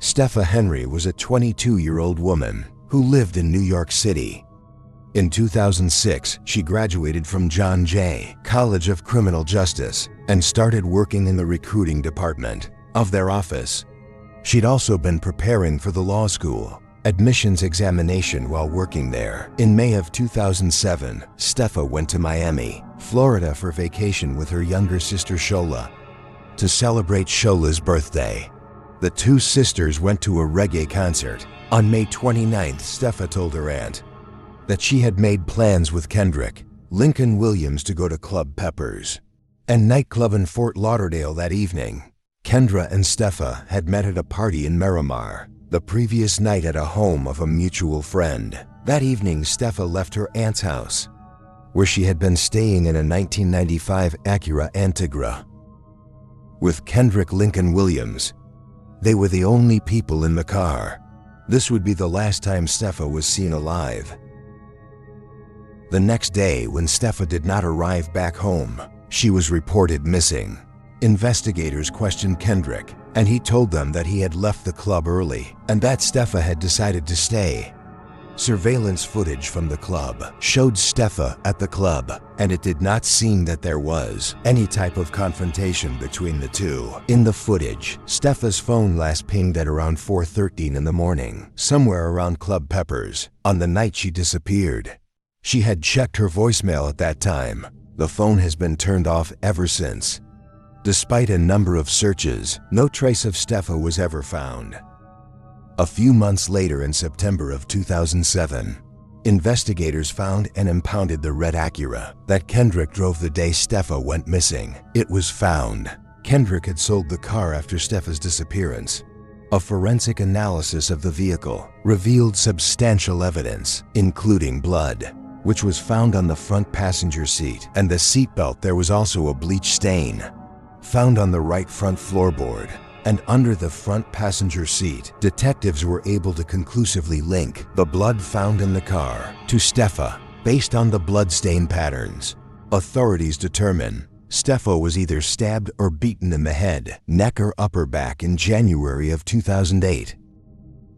Stepha Henry was a 22-year-old woman who lived in New York City. In 2006, she graduated from John Jay College of Criminal Justice and started working in the recruiting department of their office. She'd also been preparing for the law school admissions examination while working there. In May of 2007, Stepha went to Miami, Florida for vacation with her younger sister Shola. To celebrate Shola's birthday, the two sisters went to a reggae concert. On May 29th, Stepha told her aunt that she had made plans with Kendrick Lincoln Williams to go to Club Peppers, a nightclub in Fort Lauderdale that evening. Kendra and Stepha had met at a party in Miramar the previous night at a home of a mutual friend. That evening, Stepha left her aunt's house, where she had been staying in a 1995 Acura Antegra, with Kendrick Lincoln Williams. They were the only people in the car. This would be the last time Stepha was seen alive. The next day, when Stepha did not arrive back home, she was reported missing. Investigators questioned Kendrick, and he told them that he had left the club early and that Stepha had decided to stay. Surveillance footage from the club showed Stepha at the club, and it did not seem that there was any type of confrontation between the two. In the footage, Stepha's phone last pinged at around 4:13 in the morning, somewhere around Club Peppers, on the night she disappeared. She had checked her voicemail at that time. The phone has been turned off ever since. Despite a number of searches, no trace of Stepha was ever found. A few months later, in September of 2007, investigators found and impounded the red Acura that Kendrick drove the day Stepha went missing. It was found Kendrick had sold the car after Stepha's disappearance. A forensic analysis of the vehicle revealed substantial evidence, including blood, which was found on the front passenger seat, and the seatbelt. There was also a bleach stain found on the right front floorboard and under the front passenger seat. Detectives were able to conclusively link the blood found in the car to Stepha based on the bloodstain patterns. Authorities determine Stepha was either stabbed or beaten in the head, neck, or upper back in January of 2008.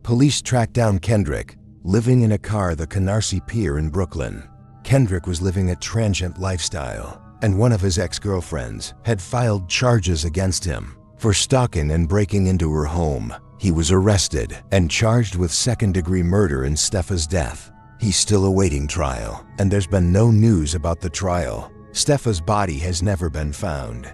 Police tracked down Kendrick, living in a car at the Canarsie Pier in Brooklyn. Kendrick was living a transient lifestyle, and one of his ex-girlfriends had filed charges against him for stalking and breaking into her home. He was arrested and charged with second-degree murder in Stepha's death. He's still awaiting trial, and there's been no news about the trial. Stepha's body has never been found.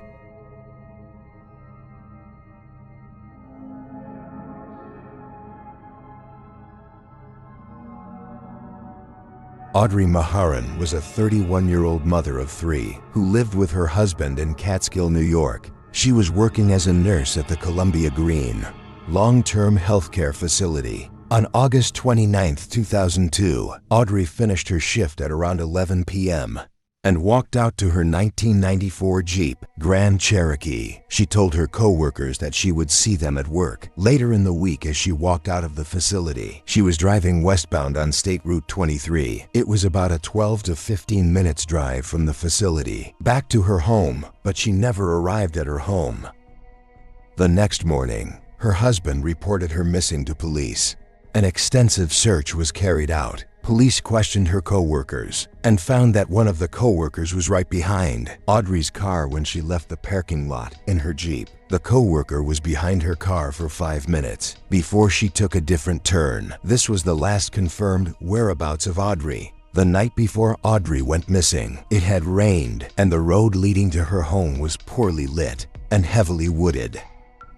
Audrey May Herron was a 31-year-old mother of three who lived with her husband in Catskill, New York. She was working as a nurse at the Columbia Green long-term healthcare facility. On August 29, 2002, Audrey finished her shift at around 11 p.m. and walked out to her 1994 Jeep Grand Cherokee. She told her co-workers that she would see them at work later in the week. As she walked out of the facility, she was driving westbound on State Route 23. It was about a 12 to 15 minutes drive from the facility back to her home, but she never arrived at her home. The next morning, her husband reported her missing to police. An extensive search was carried out. Police questioned her co-workers and found that one of the co-workers was right behind Audrey's car when she left the parking lot in her Jeep. The co-worker was behind her car for 5 minutes before she took a different turn. This was the last confirmed whereabouts of Audrey. The night before Audrey went missing, it had rained and the road leading to her home was poorly lit and heavily wooded.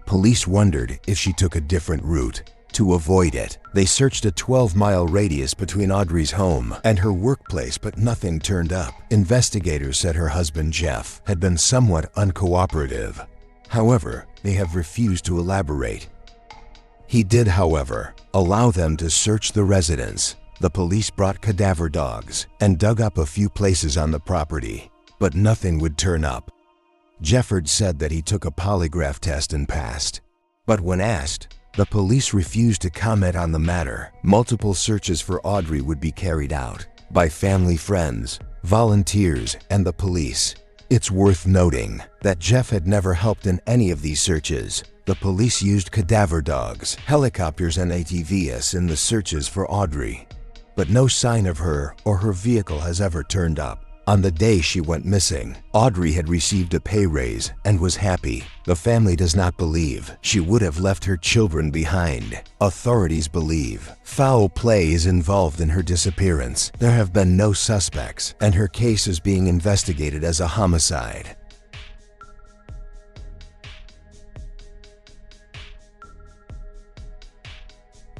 Police wondered if she took a different route. To avoid it, they searched a 12-mile radius between Audrey's home and her workplace, but nothing turned up. Investigators said her husband Jeff had been somewhat uncooperative. However, they have refused to elaborate. He did, however, allow them to search the residence. The police brought cadaver dogs and dug up a few places on the property, but nothing would turn up. Jefford said that he took a polygraph test and passed, but when asked, the police refused to comment on the matter. Multiple searches for Audrey would be carried out by family, friends, volunteers, and the police. It's worth noting that Jeff had never helped in any of these searches. The police used cadaver dogs, helicopters, and ATVs in the searches for Audrey. But no sign of her or her vehicle has ever turned up. On the day she went missing, Audrey had received a pay raise and was happy. The family does not believe she would have left her children behind. Authorities believe foul play is involved in her disappearance. There have been no suspects, and her case is being investigated as a homicide.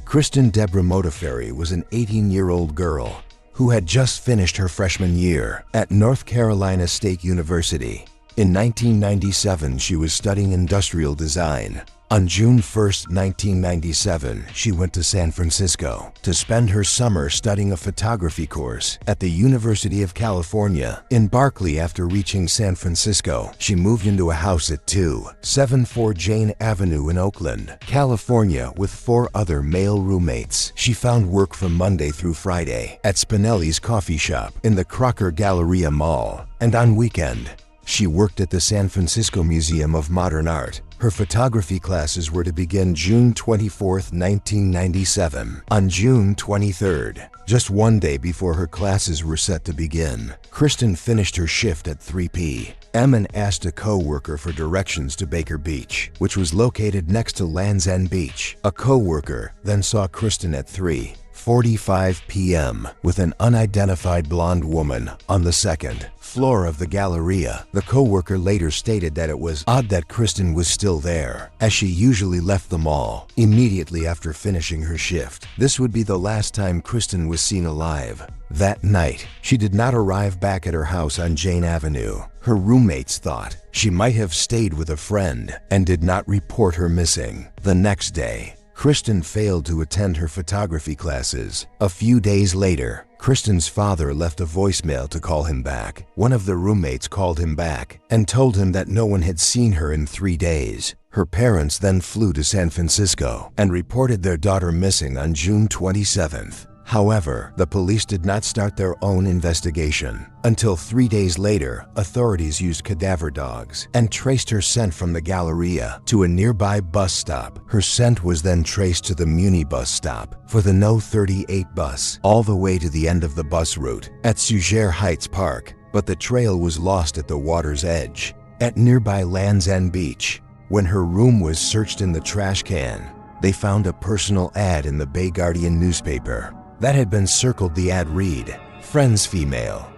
Kristen Deborah Modafferi was an 18-year-old girl who had just finished her freshman year at North Carolina State University. In 1997, she was studying industrial design. On June 1, 1997, she went to San Francisco to spend her summer studying a photography course at the University of California in Berkeley. After reaching San Francisco, she moved into a house at 274 Jane Avenue in Oakland, California, with 4 other male roommates. She found work from Monday through Friday at Spinelli's coffee shop in the Crocker Galleria Mall, and on weekend, she worked at the San Francisco Museum of Modern Art. Her photography classes were to begin June 24, 1997. On June 23rd, just one day before her classes were set to begin, Kristen finished her shift at 3 p.m. and asked a co-worker for directions to Baker Beach, which was located next to Land's End Beach. A co-worker then saw Kristen at 3:45 p.m. with an unidentified blonde woman on the second floor of the Galleria. The co-worker later stated that it was odd that Kristen was still there, as she usually left the mall immediately after finishing her shift. This would be the last time Kristen was seen alive. That night, she did not arrive back at her house on Jane Avenue. Her roommates thought she might have stayed with a friend and did not report her missing. The next day, Kristen failed to attend her photography classes. A few days later, Kristen's father left a voicemail to call him back. One of the roommates called him back and told him that no one had seen her in 3 days. Her parents then flew to San Francisco and reported their daughter missing on June 27th. However, the police did not start their own investigation. Until 3 days later, authorities used cadaver dogs and traced her scent from the Galleria to a nearby bus stop. Her scent was then traced to the Muni bus stop for the No. 38 bus, all the way to the end of the bus route at Suger Heights Park, but the trail was lost at the water's edge at nearby Land's End Beach. When her room was searched in the trash can, they found a personal ad in the Bay Guardian newspaper. That had been circled. The ad read, "Friends female,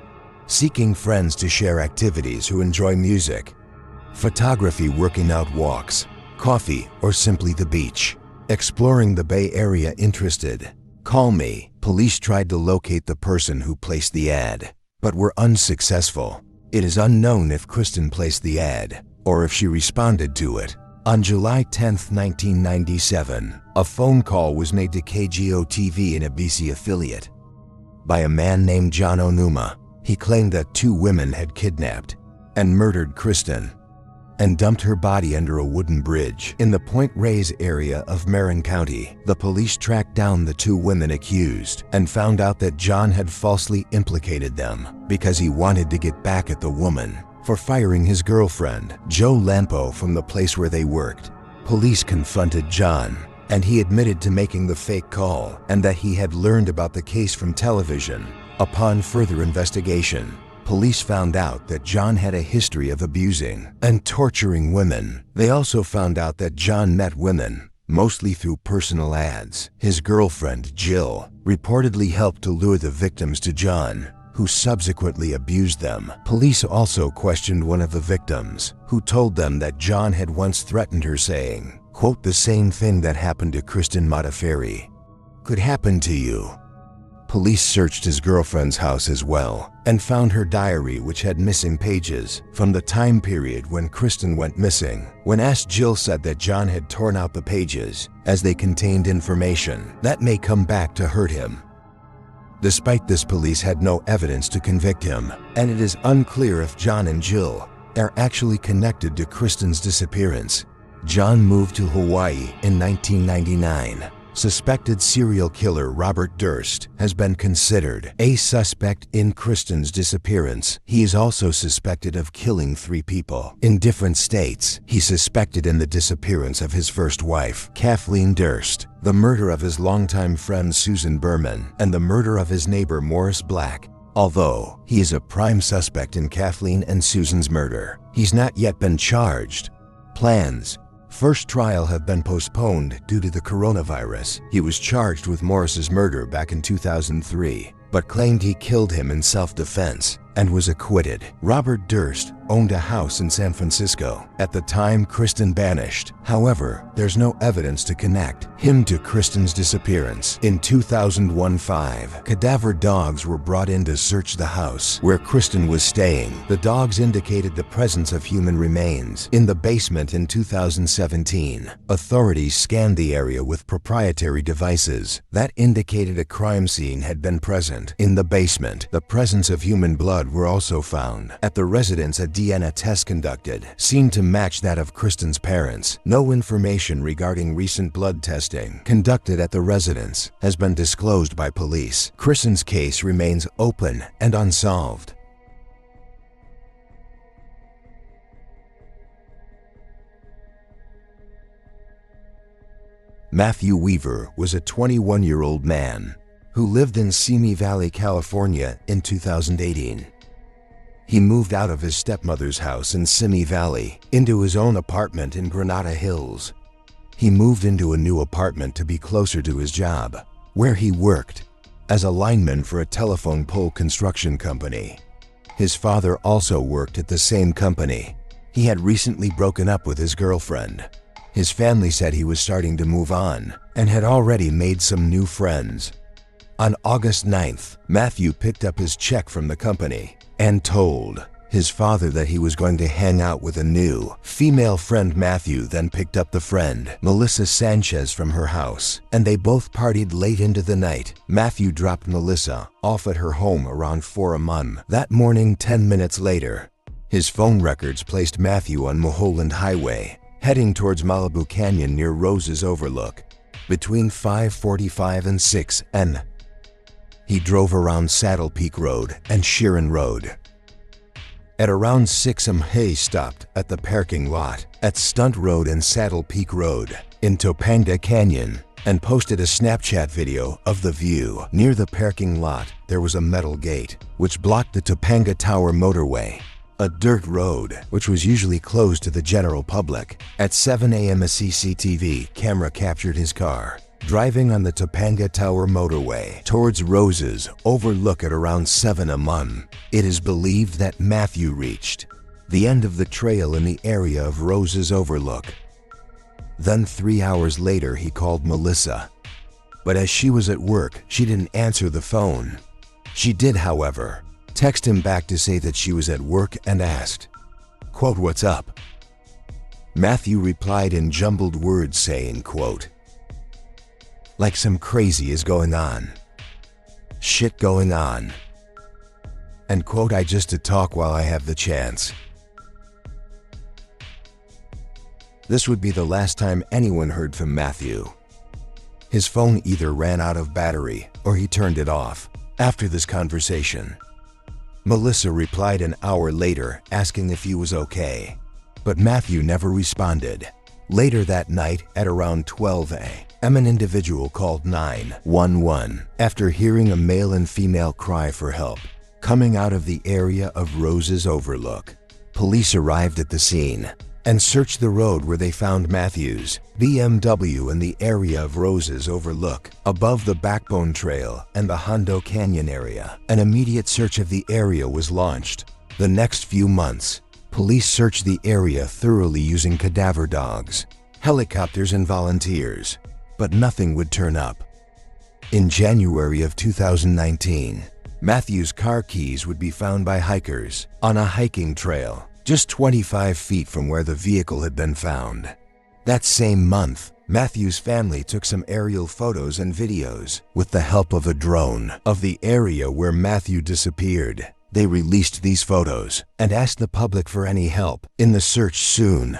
seeking friends to share activities who enjoy music, photography, working out, walks, coffee, or simply the beach. Exploring the Bay Area, interested? Call me." Police tried to locate the person who placed the ad, but were unsuccessful. It is unknown if Kristen placed the ad or if she responded to it. On July 10, 1997, a phone call was made to KGO-TV, an ABC affiliate, by a man named John Onuma. He claimed that 2 women had kidnapped and murdered Kristen and dumped her body under a wooden bridge in the Point Reyes area of Marin County. The police tracked down the 2 women accused and found out that John had falsely implicated them because he wanted to get back at the woman for firing his girlfriend, Joe Lampo, from the place where they worked. Police confronted John, and he admitted to making the fake call and that he had learned about the case from television. Upon further investigation, police found out that John had a history of abusing and torturing women. They also found out that John met women, mostly through personal ads. His girlfriend, Jill, reportedly helped to lure the victims to John, who subsequently abused them. Police also questioned one of the victims, who told them that John had once threatened her, saying, quote, "The same thing that happened to Kristen Modafferi could happen to you." Police searched his girlfriend's house as well and found her diary, which had missing pages from the time period when Kristen went missing. When asked, Jill said that John had torn out the pages as they contained information that may come back to hurt him. Despite this, police had no evidence to convict him, and it is unclear if John and Jill are actually connected to Kristen's disappearance. John moved to Hawaii in 1999, Suspected serial killer Robert Durst has been considered a suspect in Kristen's disappearance. He is also suspected of killing 3 people in different states. He's suspected in the disappearance of his first wife, Kathleen Durst, the murder of his longtime friend Susan Berman, and the murder of his neighbor Morris Black. Although he is a prime suspect in Kathleen and Susan's murder, he's not yet been charged. Plans. First trial have been postponed due to the coronavirus. He was charged with Morris's murder back in 2003, but claimed he killed him in self-defense and was acquitted. Robert Durst owned a house in San Francisco at the time Kristen vanished. However, there's no evidence to connect him to Kristen's disappearance. In 2001-05, cadaver dogs were brought in to search the house where Kristen was staying. The dogs indicated the presence of human remains in the basement. In 2017, authorities scanned the area with proprietary devices that indicated a crime scene had been present in the basement. The presence of human blood were also found at the residence. A DNA test conducted seemed to match that of Kristen's parents. No information regarding recent blood testing conducted at the residence has been disclosed by police. Kristen's case remains open and unsolved. Matthew Weaver was a 21-year-old man who lived in Simi Valley, California in 2018. He moved out of his stepmother's house in Simi Valley into his own apartment in Granada Hills. He moved into a new apartment to be closer to his job, where he worked as a lineman for a telephone pole construction company. His father also worked at the same company. He had recently broken up with his girlfriend. His family said he was starting to move on and had already made some new friends. On August 9th, Matthew picked up his check from the company and told his father that he was going to hang out with a new female friend. Matthew then picked up the friend, Melissa Sanchez, from her house, and they both partied late into the night. Matthew dropped Melissa off at her home around 4 a.m. that morning. 10 minutes later, his phone records placed Matthew on Mulholland Highway, heading towards Malibu Canyon near Rose's Overlook. Between 5:45 and 6 n. He drove around Saddle Peak Road and Sheeran Road. At around 6 am, he stopped at the parking lot at Stunt Road and Saddle Peak Road in Topanga Canyon and posted a Snapchat video of the view. Near the parking lot, there was a metal gate which blocked the Topanga Tower motorway, a dirt road which was usually closed to the general public. At 7 a.m. a CCTV camera captured his car driving on the Topanga Tower motorway towards Rose's Overlook at around 7 a.m. It is believed that Matthew reached the end of the trail in the area of Rose's Overlook. Then 3 hours later, he called Melissa, but as she was at work, she didn't answer the phone. She did, however, text him back to say that she was at work and asked, quote, "What's up?" Matthew replied in jumbled words saying, quote, "Like some crazy is going on. Shit going on. And quote, I just to talk while I have the chance." This would be the last time anyone heard from Matthew. His phone either ran out of battery or he turned it off after this conversation. Melissa replied an hour later asking if he was okay, but Matthew never responded. Later that night at around 12 a.m., an individual called 911 after hearing a male and female cry for help coming out of the area of Rose's Overlook. Police arrived at the scene and searched the road where they found Matthew's BMW in the area of Rose's Overlook, above the Backbone Trail and the Hondo Canyon area. An immediate search of the area was launched. The next few months, police searched the area thoroughly using cadaver dogs, helicopters, and volunteers, but nothing would turn up. In January of 2019, Matthew's car keys would be found by hikers on a hiking trail just 25 feet from where the vehicle had been found. That same month, Matthew's family took some aerial photos and videos with the help of a drone of the area where Matthew disappeared. They released these photos and asked the public for any help in the search soon.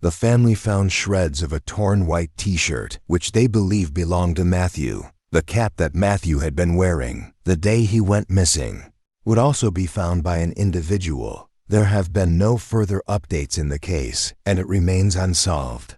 The family found shreds of a torn white t-shirt, which they believe belonged to Matthew. The cap that Matthew had been wearing the day he went missing would also be found by an individual. There have been no further updates in the case, and it remains unsolved.